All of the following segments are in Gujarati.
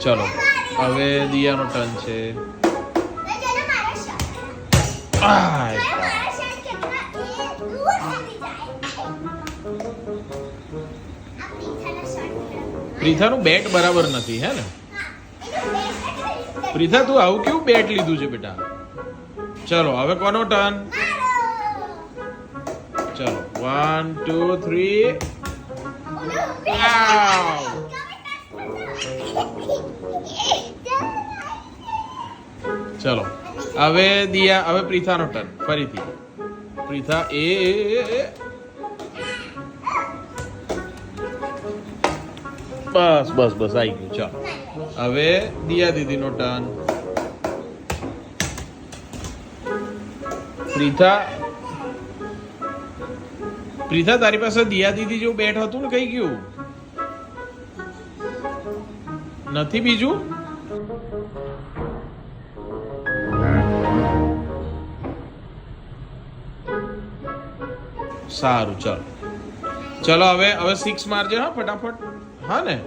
ચલો હવે દિયાનો ટર્ન છે. પ્રીથાનું બેટ બરાબર નથી હે ને? પ્રીથા તું આવું કેવું બેટ લીધું છે બેટા? ચલો હવે કોનો ટર્ન? ચલો 1 2 3. ચલો હવે દિયા, હવે પ્રીથાનો ટર્ન ફરીથી. પ્રીથા એ બસ બસ બસ આવી ગયું. ચાલો હવે દિયા દીદીનો ટર્ન. પ્રીથા તારી પાસે દિયા દીદી જેવું બેટ હતું ને, કઈ ગયું? નથી બીજું? સારું ચલો ચલો હવે 6 મારજે. હા ફટાફટ. હા ને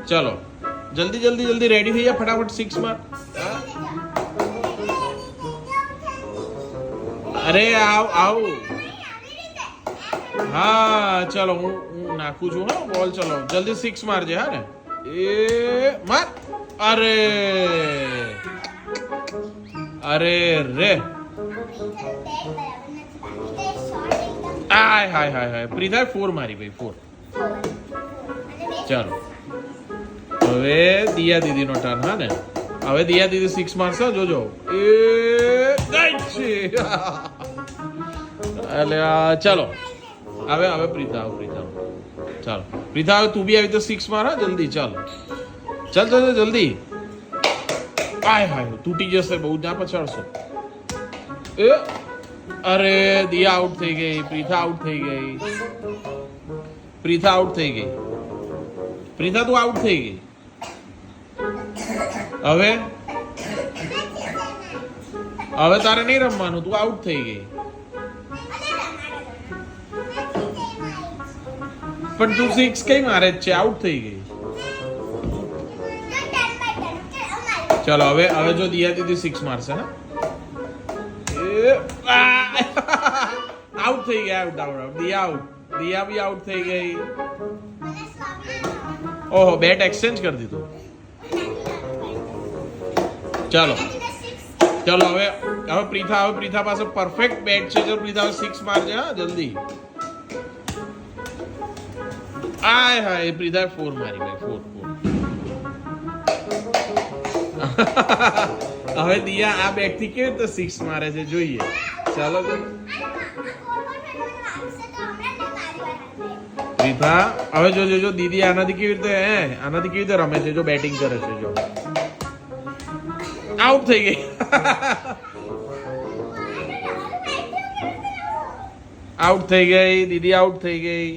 ચલો જલ્દી જલ્દી જલ્દી રેડી થઈ જા, ફટાફટ 6 માર. અરે આવ આવ. હા ચલો હું નાખું છું. હા બોલ ચલો જલ્દી 6 મારજે. હા ને એ માર. અરે અરે રે. હાય હાય હાય હાય. પ્રીથા 4 મારી ભાઈ, 4. ચાલો હવે દિયા દીદીનો ટર્ન. હા ને હવે દિયા દીદી 6 મારશે, જોજો. એ અલ્યા ચલો હવે પ્રીથા ચાલો પ્રીથા હવે તું બી આવી તો 6 માર. હા જલ્દી ચાલ ચાલ ચાલ જલ્દી. હાય હાય તૂટી જશે, બહુ ના પછાડશો. એ અરે દિયા આઉટ થઈ ગઈ. પ્રીથા આઉટ થઈ ગઈ. પ્રીથા આઉટ થઈ ગઈ. પ્રીથા તું આઉટ થઈ ગઈ. હવે તારે નહીં રમવાનું, તું આઉટ થઈ ગઈ. પણ તું 6 કઈ મારે જ છે, આઉટ થઈ ગઈ. ચલો હવે જો દિયા દીદી 6 મારશે ને, આઉટ થઈ ગયા. આઉટ દિયા આઉટ. દિયા બી આઉટ થઈ ગઈ. ઓહો બેટ એક્સચેન્જ કરી દીધું. ચાલો હવે પ્રીથા પાસે પરફેક્ટ બેટ છે. જો પ્રીથા 6 મારજે. હા જલ્દી. આય હાય પ્રીથા 4 મારી ભાઈ, 4. હવે દિયા આ બેટ થી કેવી રીતે 6 મારે છે જોઈએ. ચાલો પ્રીથા હવે જો દીદી આનાથી કેવી રીતે રમે છે, જો બેટિંગ કરે છે. જો આઉટ થઈ ગઈ. આઉટ થઈ ગઈ દીદી, આઉટ થઈ ગઈ.